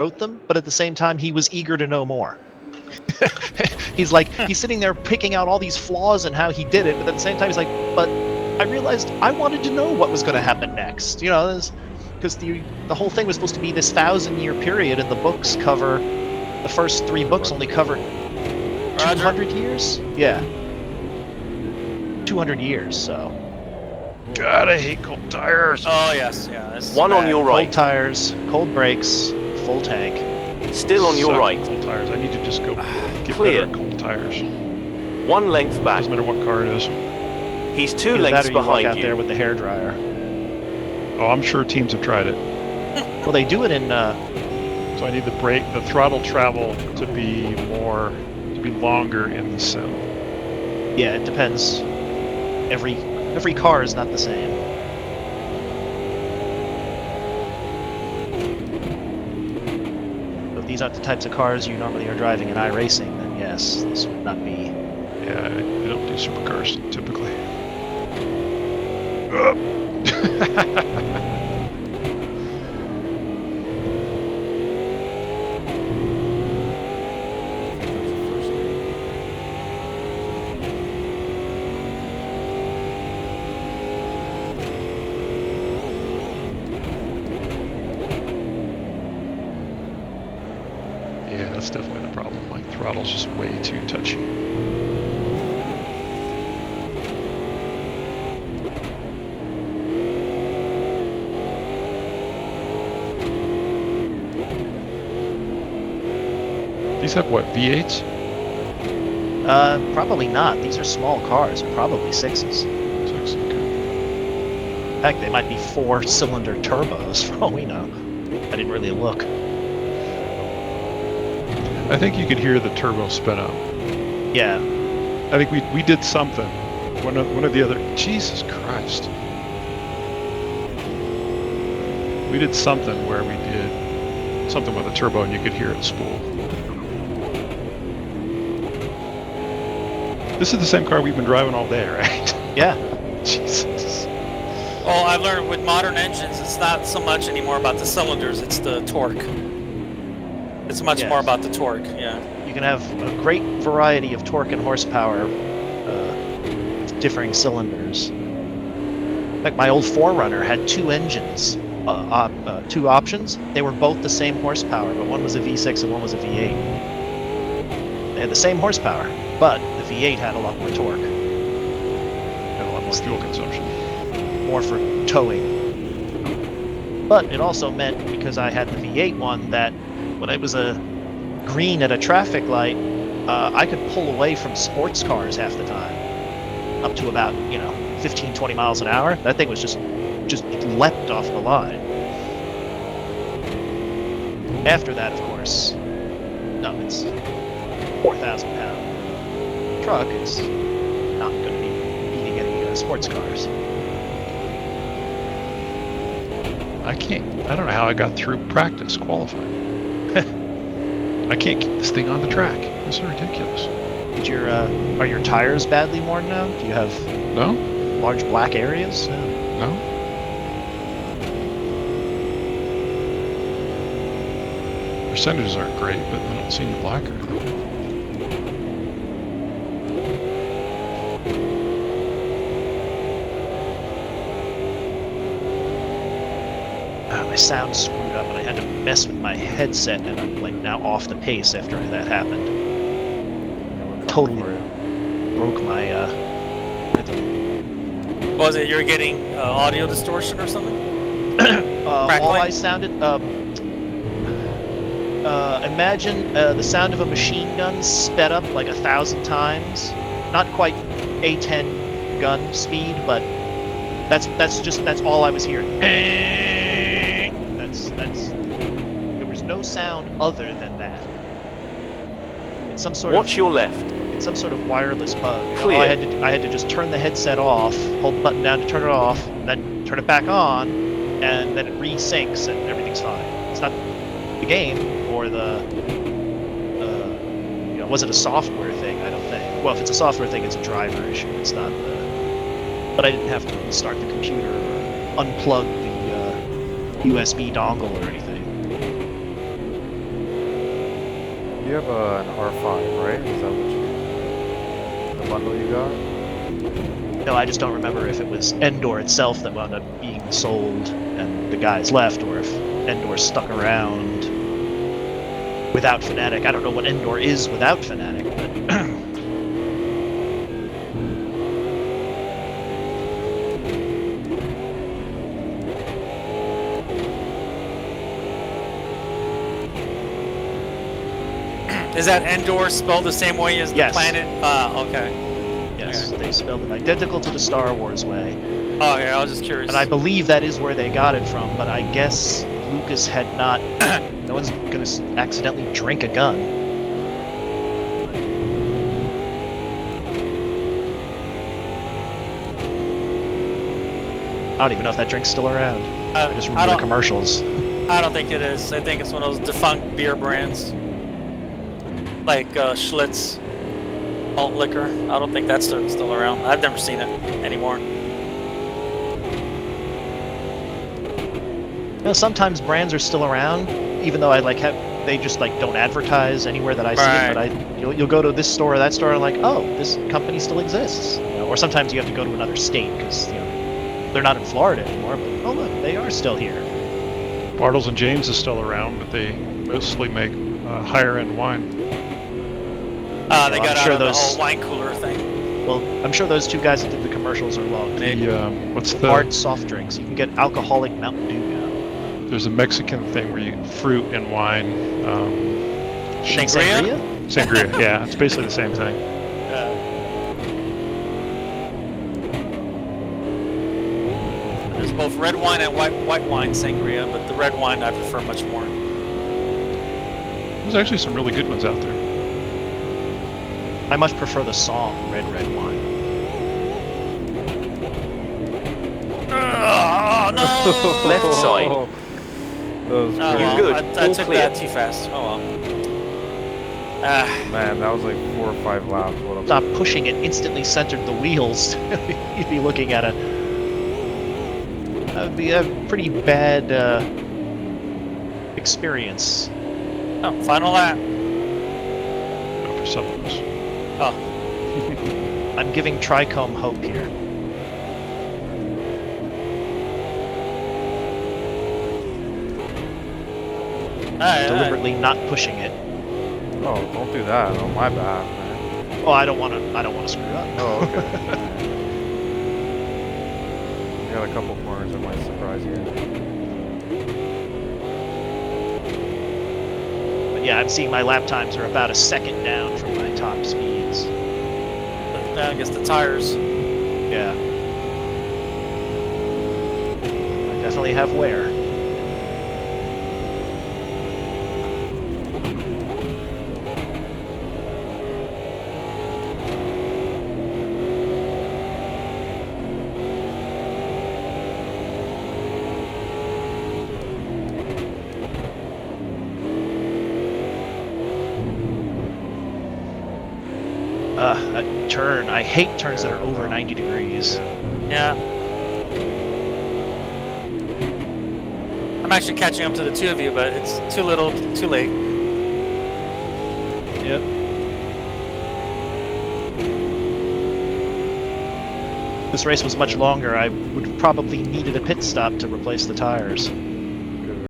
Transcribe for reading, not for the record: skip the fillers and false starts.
wrote them, but at the same time, he was eager to know more. He's sitting there picking out all these flaws and how he did it, but at the same time, he's like, but I realized I wanted to know what was going to happen next. Because the whole thing was supposed to be this 1,000-year period, and the books cover, the first 3 books only cover 200 years? Yeah. 200 years, so. God, I hate cold tires. Oh, yes, yeah. One on your right. Cold tires, cold brakes, full tank. Still on your right. Cold tires. I need to just go get Clear. better at cold tires. 1 length back. Doesn't matter what car it is. He's 2 Either lengths that or you walk behind out you. there with the hairdryer. Oh, I'm sure teams have tried it. Well, they do it in. So I need the throttle travel to be longer in the sim. Yeah, it depends. Every car is not the same. If these aren't the types of cars you normally are driving in iRacing, then yes, this would not be. Yeah, I don't do supercars typically. Yeah, that's definitely the problem. Like, throttle's just way too touchy. These have what, V8s? Probably not. These are small cars, probably 6s. 6, okay. In fact, they might be 4-cylinder turbos, for all we know. I didn't really look. I think you could hear the turbo spin up. Yeah. I think we did something. One of the other. Jesus Christ. We did something where we did something with a turbo and you could hear it spool. This is the same car we've been driving all day, right? Yeah. Jesus. Well, I've learned with modern engines, it's not so much anymore about the cylinders, it's the torque. It's much more about the torque, yeah. You can have a great variety of torque and horsepower with differing cylinders. In fact, my old 4Runner had 2 engines, 2 options. They were both the same horsepower, but one was a V6 and one was a V8. They had the same horsepower, but the V8 had a lot more torque. Had a lot more fuel consumption. More for towing. But it also meant, because I had the V8 one, that when I was a green at a traffic light, I could pull away from sports cars half the time, up to about 15, 20 miles an hour. That thing was just leapt off the line. After that, of course, no, it's 4,000-pound truck. It's not going to be beating any sports cars. I don't know how I got through practice qualifying. I can't keep this thing on the track. This is ridiculous. Are your tires badly worn now? Do you have large black areas? No. Percentages aren't great, but they don't seem blacker. My sound screwed up, and I had to mess with my headset, and I'm now off the pace after that happened. Totally broke my rhythm. Was it you're getting audio distortion or something? All I sounded. Imagine the sound of a machine gun sped up like 1,000 times. Not quite A10 gun speed, but that's all I was hearing. There was no sound other than that. It's some sort Watch your left. It's some sort of wireless bug. Clear. I had to just turn the headset off, hold the button down to turn it off, then turn it back on, and then it resyncs and everything's fine. It's not the game or was it a software thing? I don't think. Well, if it's a software thing, it's a driver issue. It's not but I didn't have to restart the computer or unplug the USB dongle or anything. You have an R5, right? Is that what the bundle you got? No, I just don't remember if it was Endor itself that wound up being sold and the guys left, or if Endor stuck around without Fnatic. I don't know what Endor is without Fnatic, but Is that Endor spelled the same way as the Yes. planet? Okay. yes, they spelled it identical to the Star Wars way. Oh, yeah, I was just curious. And I believe that is where they got it from, but I guess Lucas had not. No one's gonna accidentally drink a gun. I don't even know if that drink's still around. I just remember the commercials. I don't think it is. I think it's one of those defunct beer brands. Like Schlitz malt liquor. I don't think that's still around. I've never seen it anymore. You know, sometimes brands are still around, even though I like have they just like don't advertise anywhere that I see it. But you'll go to this store or that store and like, oh, this company still exists. You know, or sometimes you have to go to another state because they're not in Florida anymore. But oh look, they are still here. Bartles and James is still around, but they mostly make higher end wine. They I'm got sure out of the those- whole wine cooler thing. Well, I'm sure those two guys that did the commercials are well. What's the? Hard soft drinks. You can get alcoholic Mountain Dew now. There's a Mexican thing where you fruit and wine. Sangria? Sangria. Yeah, it's basically the same thing. There's both red wine and white wine sangria, but the red wine I prefer much more. There's actually some really good ones out there. I much prefer the song Red Red Wine. Oh no! Left side. That was Oh, pretty well, Good. I All took clear. that too fast. Oh well. Ah, Man, that was like 4 or 5 laps. What a Stop pushing it, instantly centered the wheels. You'd be looking at that would be a pretty bad experience. oh, final lap. Not for some of us. Oh, I'm giving Tricombe hope here. Deliberately not pushing it. Oh, don't do that. Oh, my bad, man. Oh, I don't want to screw up. Oh, okay. I got a couple corners that might surprise you. But yeah, I'm seeing my lap times are about a second down from my top speeds. I guess the tires. Yeah. I definitely have wear. That turn. I hate turns that are over 90 degrees. Yeah. I'm actually catching up to the two of you, but it's too little, too late. Yep. This race was much longer. I would have probably needed a pit stop to replace the tires.